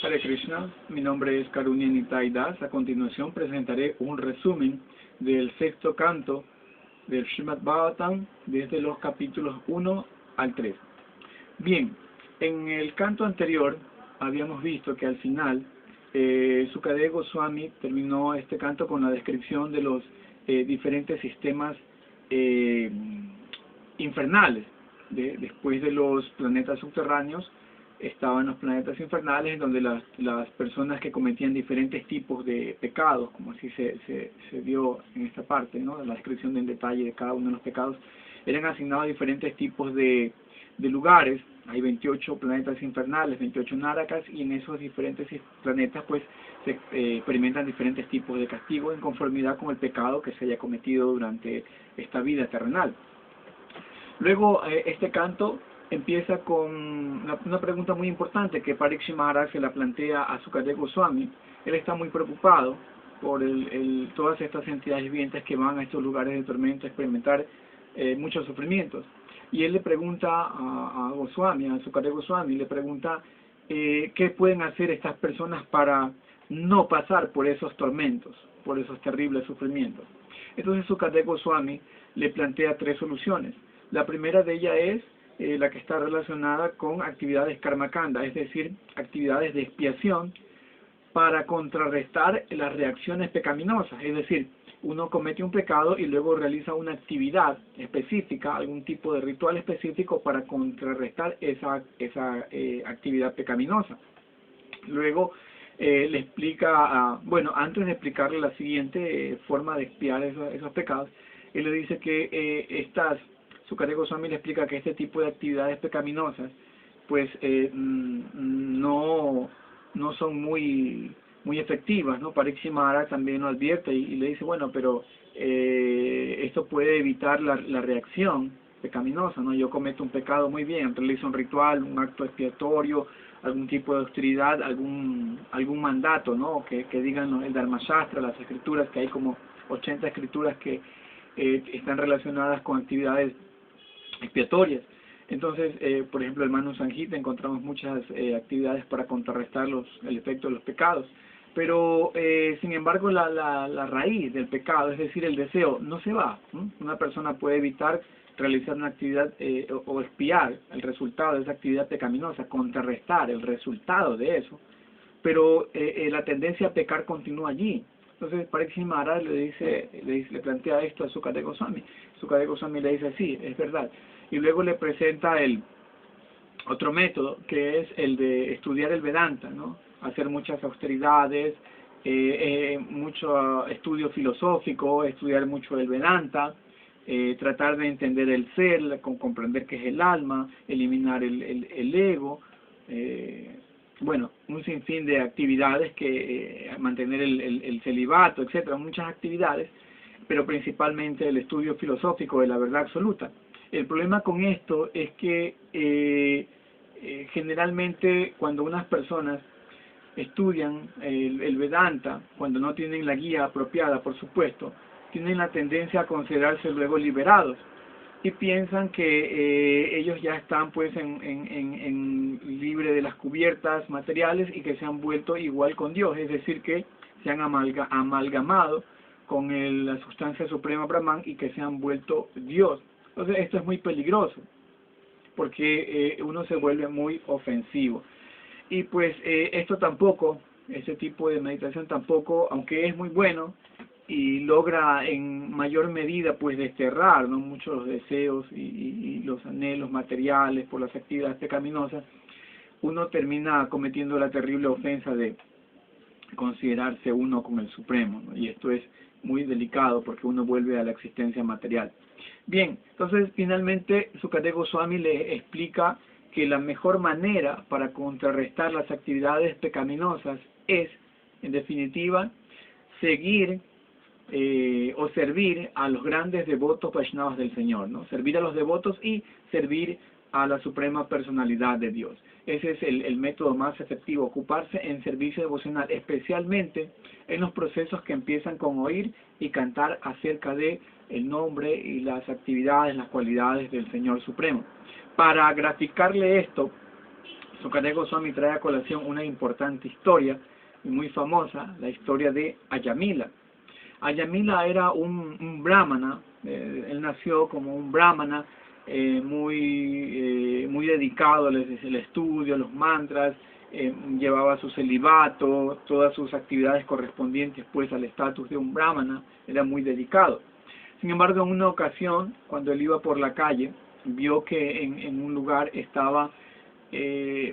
Hare Krishna, mi nombre es Karunia Nitai Das. A continuación presentaré un resumen del sexto canto del Srimad Bhagavatam desde los capítulos 1 al 3. Bien, en el canto anterior habíamos visto que al final Sukadeva Goswami terminó este canto con la descripción de los diferentes sistemas infernales. Después de los planetas subterráneos estaban los planetas infernales, en donde las personas que cometían diferentes tipos de pecados, como así se dio en esta parte, ¿no? La descripción del detalle de cada uno de los pecados, eran asignados a diferentes tipos de lugares. Hay 28 planetas infernales, 28 narakas, y en esos diferentes planetas pues se experimentan diferentes tipos de castigo en conformidad con el pecado que se haya cometido durante esta vida terrenal. Luego este canto empieza con una pregunta muy importante que Parikshit Maharaj se la plantea a Sukadeva Goswami. Él está muy preocupado por todas estas entidades vivientes que van a estos lugares de tormento a experimentar muchos sufrimientos. Y él le pregunta a Goswami, a Sukadeva Goswami, le pregunta qué pueden hacer estas personas para no pasar por esos tormentos, por esos terribles sufrimientos. Entonces Sukadeva Goswami le plantea tres soluciones. La primera de ellas es la que está relacionada con actividades karmakanda, es decir, actividades de expiación para contrarrestar las reacciones pecaminosas. Es decir, uno comete un pecado y luego realiza una actividad específica, algún tipo de ritual específico para contrarrestar esa actividad pecaminosa. Luego le explica, bueno, antes de explicarle la siguiente forma de expiar esos pecados, él le dice que Sukadeva Goswami le explica que este tipo de actividades pecaminosas pues no son muy efectivas, ¿no? Parikshit Maharaj también lo advierte y le dice, bueno, pero esto puede evitar la reacción pecaminosa, ¿no? Yo cometo un pecado, muy bien, realizo un ritual, un acto expiatorio, algún tipo de austeridad, algún mandato, ¿no? Que digan, ¿no? El Dharma Shastra, las escrituras, que hay como 80 escrituras que están relacionadas con actividades expiatorias. Entonces, por ejemplo, el Manu Sanjita encontramos muchas actividades para contrarrestar el efecto de los pecados. Pero, sin embargo, la raíz del pecado, es decir, el deseo, no se va. Una persona puede evitar realizar una actividad o expiar el resultado de esa actividad pecaminosa, contrarrestar el resultado de eso, pero la tendencia a pecar continúa allí. Entonces Parikshit Maharaj le plantea esto a Sukadeva Goswami. Sukadeva Goswami le dice, sí, es verdad. Y luego le presenta el otro método, que es el de estudiar el Vedanta, ¿no? Hacer muchas austeridades, mucho estudio filosófico, estudiar mucho el Vedanta, tratar de entender el ser, comprender qué es el alma, eliminar el ego, bueno, un sinfín de actividades que mantener el celibato, etcétera, muchas actividades, pero principalmente el estudio filosófico de la verdad absoluta. El problema con esto es que generalmente cuando unas personas estudian el Vedanta, cuando no tienen la guía apropiada, por supuesto, tienen la tendencia a considerarse luego liberados y piensan que ellos ya están pues libre de las cubiertas materiales y que se han vuelto igual con Dios, es decir, que se han amalgamado con la sustancia suprema Brahman y que se han vuelto Dios. Entonces esto es muy peligroso porque uno se vuelve muy ofensivo. Y pues esto tampoco, ese tipo de meditación tampoco, aunque es muy bueno y logra en mayor medida pues desterrar, ¿no? Muchos deseos y los anhelos materiales por las actividades pecaminosas, uno termina cometiendo la terrible ofensa de considerarse uno con el Supremo, ¿no? Y esto es muy delicado porque uno vuelve a la existencia material. Bien, entonces finalmente Sukadeva Goswami le explica que la mejor manera para contrarrestar las actividades pecaminosas es, en definitiva, seguir o servir a los grandes devotos Vaishnavas del Señor, ¿no? Servir a los devotos y servir a la suprema personalidad de Dios. Ese es el método más efectivo, ocuparse en servicio devocional, especialmente en los procesos que empiezan con oír y cantar acerca de el nombre y las actividades, las cualidades del Señor Supremo. Para graficarle esto, Sukadeva Goswami trae a colación una importante historia, y muy famosa, la historia de Ayamila. Ayamila era un brahmana, él nació como un brahmana, muy dedicado al estudio, los mantras, llevaba su celibato, todas sus actividades correspondientes pues al estatus de un brahmana, era muy dedicado. Sin embargo, en una ocasión, cuando él iba por la calle, vio que en un lugar estaba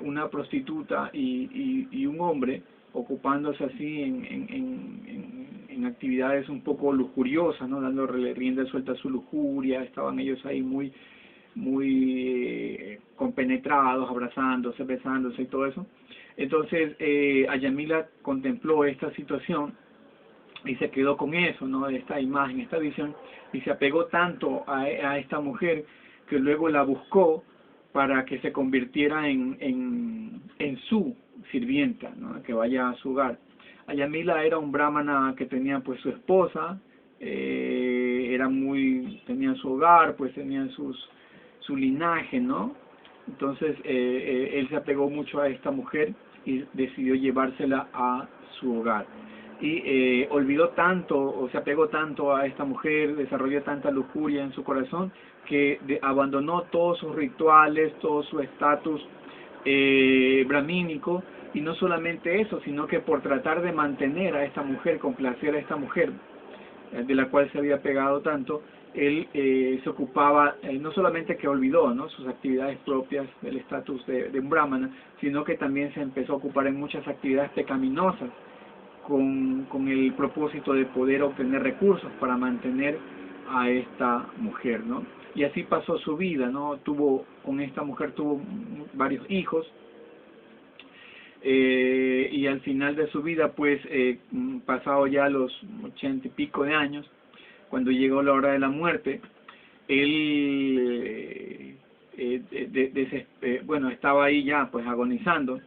una prostituta y un hombre ocupándose así en actividades un poco lujuriosas, ¿no? Dándole rienda suelta a su lujuria. Estaban ellos ahí muy compenetrados, abrazándose, besándose y todo eso. Entonces Ayamila contempló esta situación y se quedó con eso, ¿no? Esta imagen, esta visión, y se apegó tanto a esta mujer que luego la buscó para que se convirtiera en su sirvienta, ¿no? Que vaya a su hogar. Ayamila era un brahmana que tenía pues su esposa, tenía su hogar, pues tenía su linaje, ¿no? Entonces él se apegó mucho a esta mujer y decidió llevársela a su hogar. Y olvidó tanto, o se apegó tanto a esta mujer, desarrolló tanta lujuria en su corazón, que abandonó todos sus rituales, todo su estatus brahmínico, y no solamente eso, sino que por tratar de mantener a esta mujer, complacer a esta mujer, de la cual se había pegado tanto, él se ocupaba, no solamente que olvidó, ¿no?, sus actividades propias del estatus de un brahmana, sino que también se empezó a ocupar en muchas actividades pecaminosas, con el propósito de poder obtener recursos para mantener a esta mujer, ¿no? Y así pasó su vida, ¿no? Con esta mujer tuvo varios hijos, y al final de su vida, pues, pasado ya los 80 y pico de años, cuando llegó la hora de la muerte, él, bueno, estaba ahí ya, pues, agonizando.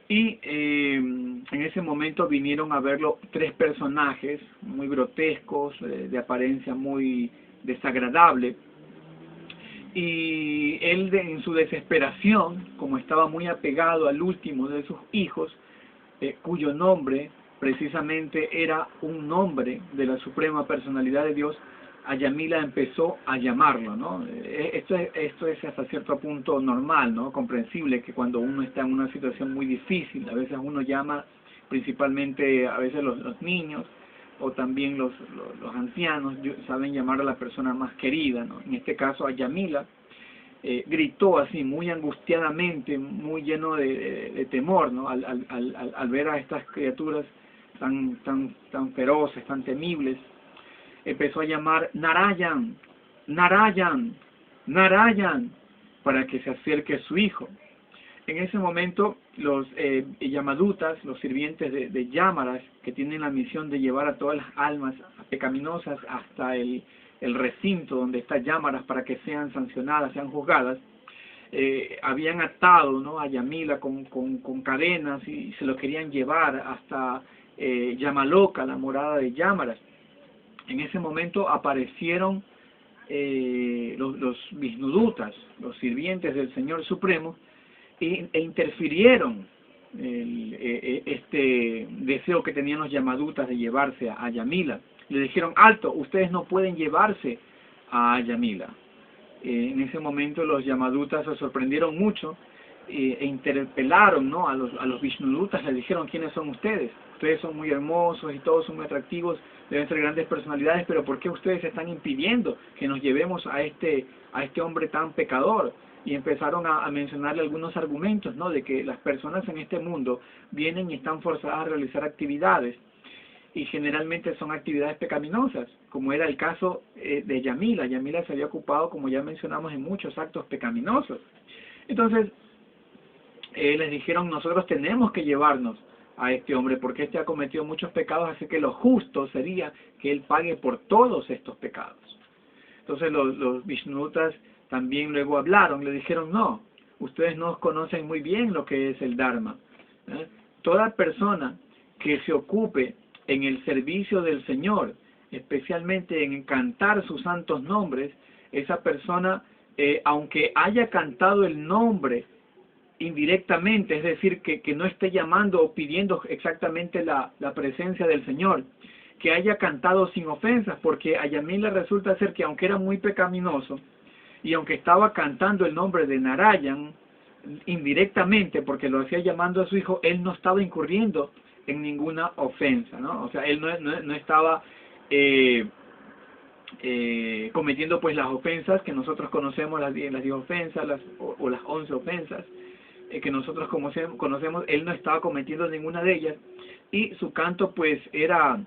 Y en ese momento vinieron a verlo tres personajes muy grotescos, de apariencia muy desagradable. Y él, en su desesperación, como estaba muy apegado al último de sus hijos, cuyo nombre precisamente era un nombre de la Suprema Personalidad de Dios, Ayamila empezó a llamarlo, ¿no? Esto es hasta cierto punto normal, ¿no? Comprensible, que cuando uno está en una situación muy difícil, a veces uno llama, principalmente a veces los niños, o también los ancianos, saben llamar a la persona más querida, ¿no? En este caso, Ayamila gritó así, muy angustiadamente, muy lleno de temor, ¿no? Al ver a estas criaturas tan feroces, tan temibles. Empezó a llamar Narayan, Narayan, Narayan, para que se acerque su hijo. En ese momento los Yamadutas, los sirvientes de Yamaras, que tienen la misión de llevar a todas las almas pecaminosas hasta el recinto donde está Yamaras para que sean sancionadas, sean juzgadas, habían atado, ¿no?, a Ayamila con cadenas y se lo querían llevar hasta Yamaloka, la morada de Yamaras. En ese momento aparecieron los Vishnudutas, los sirvientes del Señor Supremo, e interfirieron este deseo que tenían los Yamadutas de llevarse a Ayamila. Le dijeron: alto, ustedes no pueden llevarse a Ayamila. En ese momento los Yamadutas se sorprendieron mucho e interpelaron, ¿no?, a los Vishnudutas. Le dijeron: ¿quiénes son ustedes? Ustedes son muy hermosos y todos son muy atractivos, deben ser grandes personalidades, pero ¿por qué ustedes están impidiendo que nos llevemos a este hombre tan pecador? Y empezaron a mencionarle algunos argumentos, ¿no?, de que las personas en este mundo vienen y están forzadas a realizar actividades, y generalmente son actividades pecaminosas, como era el caso de Yamila. Yamila se había ocupado, como ya mencionamos, en muchos actos pecaminosos. Entonces les dijeron: nosotros tenemos que llevarnos a este hombre porque este ha cometido muchos pecados, así que lo justo sería que él pague por todos estos pecados. Entonces los Vishnudutas también luego hablaron, le dijeron: no, ustedes no conocen muy bien lo que es el Dharma. Toda persona que se ocupe en el servicio del Señor, especialmente en cantar sus santos nombres, esa persona, aunque haya cantado el nombre indirectamente, es decir, que no esté llamando o pidiendo exactamente la presencia del Señor, que haya cantado sin ofensas, porque a Yamila resulta ser que aunque era muy pecaminoso, y aunque estaba cantando el nombre de Narayan, indirectamente, porque lo hacía llamando a su hijo, él no estaba incurriendo en ninguna ofensa, ¿no? O sea, él no estaba cometiendo pues las ofensas que nosotros conocemos, las 10 ofensas, o las 11 ofensas que nosotros conocemos, él no estaba cometiendo ninguna de ellas, y su canto pues era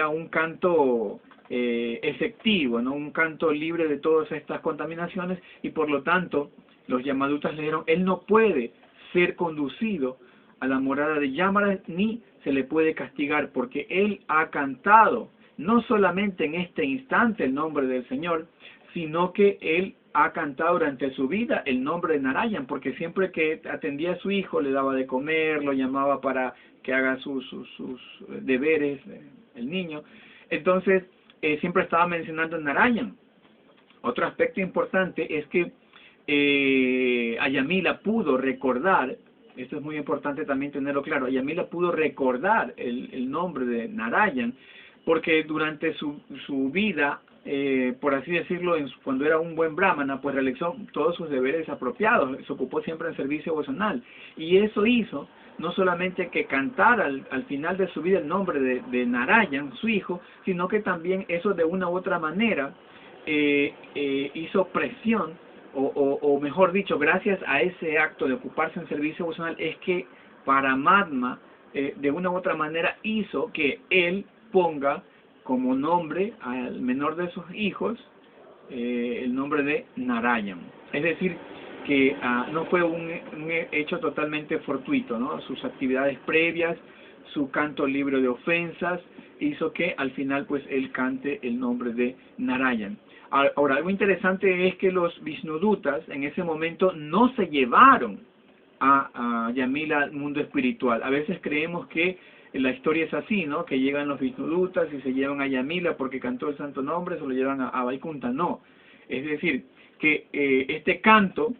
un canto efectivo, ¿no? Un canto libre de todas estas contaminaciones, y por lo tanto los Yamadutas le dijeron, él no puede ser conducido a la morada de Yamara, ni se le puede castigar, porque él ha cantado no solamente en este instante el nombre del Señor, sino que él ha cantado durante su vida el nombre de Narayan, porque siempre que atendía a su hijo le daba de comer, lo llamaba para que haga sus deberes, el niño. Entonces siempre estaba mencionando a Narayan. Otro aspecto importante es que Ayamila pudo recordar, esto es muy importante también tenerlo claro, Ayamila pudo recordar el nombre de Narayan, porque durante su vida, por así decirlo, cuando era un buen brahmana, pues realizó todos sus deberes apropiados, se ocupó siempre en servicio devocional, y eso hizo no solamente que cantara al final de su vida el nombre de Narayan, su hijo, sino que también eso de una u otra manera hizo presión, o mejor dicho, gracias a ese acto de ocuparse en servicio devocional, es que Paramatma de una u otra manera hizo que él ponga como nombre al menor de sus hijos el nombre de Narayan. Es decir, que no fue un hecho totalmente fortuito, ¿no? Sus actividades previas, su canto libre de ofensas, hizo que al final pues él cante el nombre de Narayan. Ahora, algo interesante es que los Vishnudutas en ese momento no se llevaron a Yamila al mundo espiritual. A veces creemos que la historia es así, ¿no? Que llegan los Vishnudutas y se llevan a Yamila porque cantó el santo nombre, se lo llevan a Vaikunta. No. Es decir, que este canto,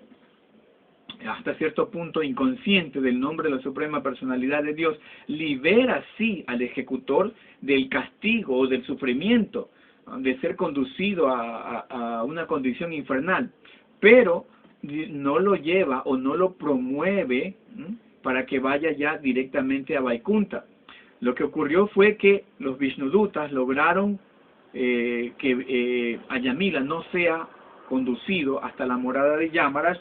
hasta cierto punto inconsciente del nombre de la Suprema Personalidad de Dios, libera sí al ejecutor del castigo o del sufrimiento, de ser conducido a una condición infernal, pero no lo lleva o no lo promueve para que vaya ya directamente a Vaikunta. Lo que ocurrió fue que los Vishnudutas lograron que Ayamila no sea conducido hasta la morada de Yamaras,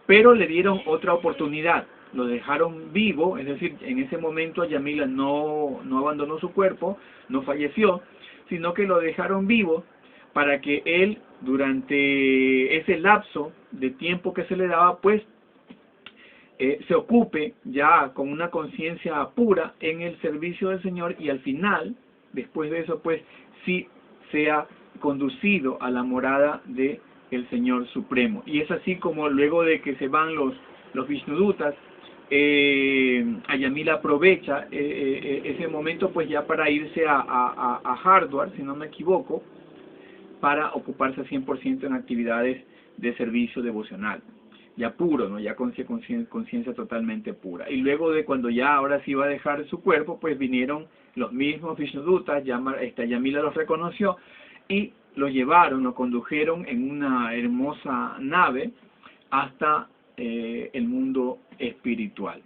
pero le dieron otra oportunidad, lo dejaron vivo, es decir, en ese momento Ayamila no abandonó su cuerpo, no falleció, sino que lo dejaron vivo para que él, durante ese lapso de tiempo que se le daba, pues se ocupe ya con una conciencia pura en el servicio del Señor, y al final, después de eso, pues sí sea conducido a la morada de el Señor Supremo. Y es así como luego de que se van los Vishnudutas, Ayamila aprovecha ese momento pues ya para irse a Hardwar, si no me equivoco, para ocuparse 100% en actividades de servicio devocional, ya puro, ¿no? Ya con conciencia totalmente pura. Y luego de cuando ya ahora sí iba a dejar su cuerpo, pues vinieron los mismos Vishnudutas, Yamila los reconoció y lo llevaron, lo condujeron en una hermosa nave hasta el mundo espiritual.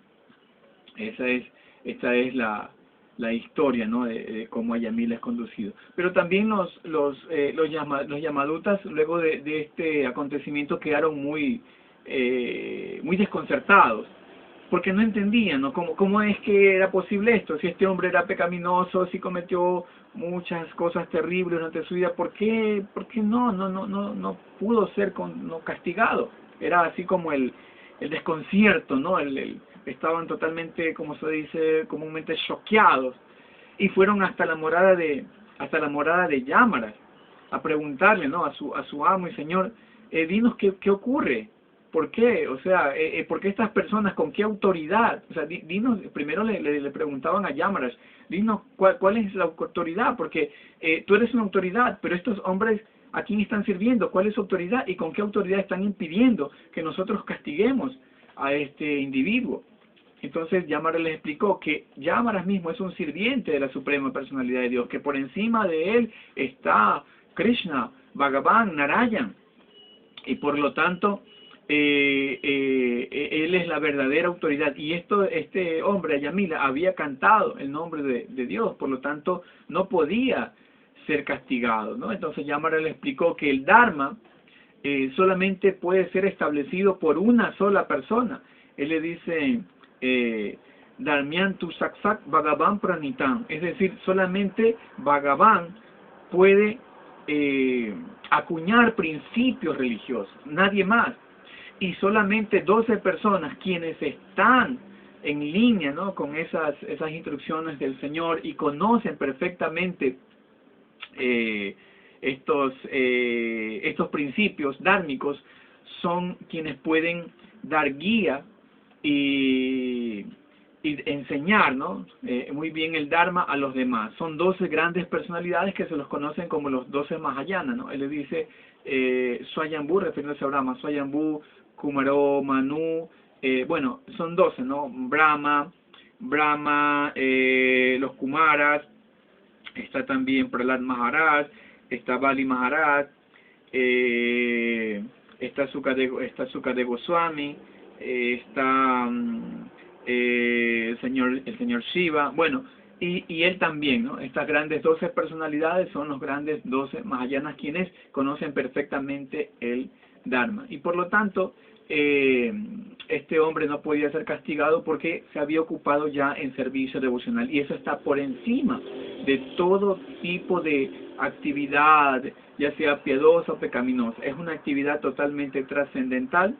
Esta es la historia, ¿no? de cómo Ayamila es conducido. Pero también los Yamadutas, luego de este acontecimiento, quedaron muy desconcertados, porque no entendían, ¿no? ¿Cómo es que era posible esto? Si este hombre era pecaminoso, si cometió muchas cosas terribles durante su vida, ¿por qué no pudo ser castigado? Era así como el desconcierto, ¿no? Estaban totalmente, como se dice comúnmente, choqueados, y fueron hasta la morada de Yamara a preguntarle, ¿no? a su amo y señor, dinos qué ocurre. ¿Por qué? O sea, ¿por qué estas personas, con qué autoridad? O sea, dinos, primero le preguntaban a Yamaras, dinos cuál es la autoridad, porque tú eres una autoridad, pero estos hombres, ¿a quién están sirviendo? ¿Cuál es su autoridad? ¿Y con qué autoridad están impidiendo que nosotros castiguemos a este individuo. Entonces Yamara les explicó que Yamara mismo es un sirviente de la Suprema Personalidad de Dios, que por encima de él está Krishna, Bhagavan, Narayan, y por lo tanto él es la verdadera autoridad. Y este hombre, Ayamila, había cantado el nombre de Dios, por lo tanto no podía ser castigado, ¿no? Entonces Yamara le explicó que el Dharma solamente puede ser establecido por una sola persona. Él le dice Dharmyantu Saksak Bhagavan Pranitam, es decir, solamente Bhagavan puede acuñar principios religiosos, nadie más. Y solamente 12 personas quienes están en línea, ¿no?, con esas instrucciones del Señor y conocen perfectamente estos principios dármicos, son quienes pueden dar guía y enseñar, ¿no?, muy bien el Dharma a los demás. Son 12 grandes personalidades que se los conocen como los 12 Mahayana, ¿no? Él le dice Swayambhu, refiriéndose a Brahma, Swayambhu, Kumaro, Manu, bueno, son 12, ¿no? Brahma, los Kumaras, está también Prahlad Maharaj, está Bali Maharaj, está Sukadeva Goswami, está el señor Shiva, bueno, y él también, ¿no? Estas grandes 12 personalidades son los grandes 12 Mahayanas quienes conocen perfectamente el Dharma. Y por lo tanto, este hombre no podía ser castigado porque se había ocupado ya en servicio devocional. Y eso está por encima de todo tipo de actividad, ya sea piadosa o pecaminosa. Es una actividad totalmente trascendental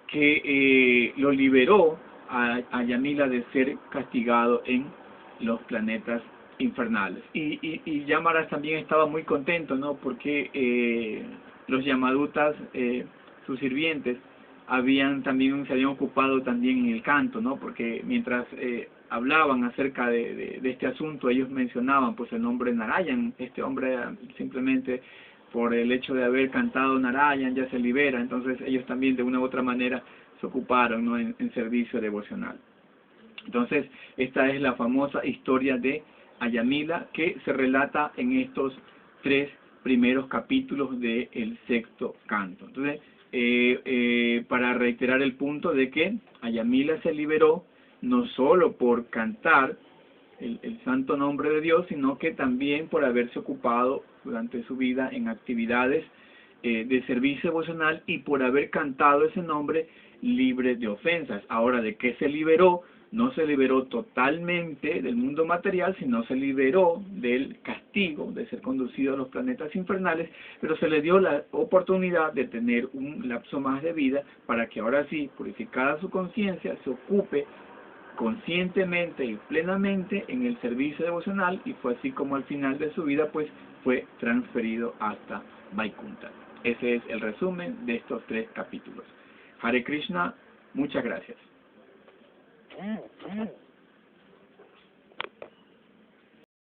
que lo liberó a Yamila de ser castigado en los planetas infernales. Y Yamaras también estaba muy contento, ¿no?, porque los Yamadutas, sus sirvientes, se habían ocupado también en el canto, ¿no?, porque mientras hablaban acerca de este asunto, ellos mencionaban pues el nombre de Narayan. Este hombre simplemente por el hecho de haber cantado Narayan ya se libera. Entonces ellos también de una u otra manera se ocuparon, ¿no?, en servicio devocional. Entonces esta es la famosa historia de Ayamila que se relata en estos 3 primeros capítulos del 6º canto. Entonces, para reiterar el punto de que Ayamila se liberó no solo por cantar el santo nombre de Dios, sino que también por haberse ocupado durante su vida en actividades de servicio devocional y por haber cantado ese nombre libre de ofensas. Ahora, ¿de qué se liberó? No se liberó totalmente del mundo material, sino se liberó del castigo de ser conducido a los planetas infernales, pero se le dio la oportunidad de tener un lapso más de vida para que ahora sí, purificada su conciencia, se ocupe conscientemente y plenamente en el servicio devocional, y fue así como al final de su vida pues fue transferido hasta Vaikuntha. Ese es el resumen de estos 3 capítulos. Hare Krishna, muchas gracias.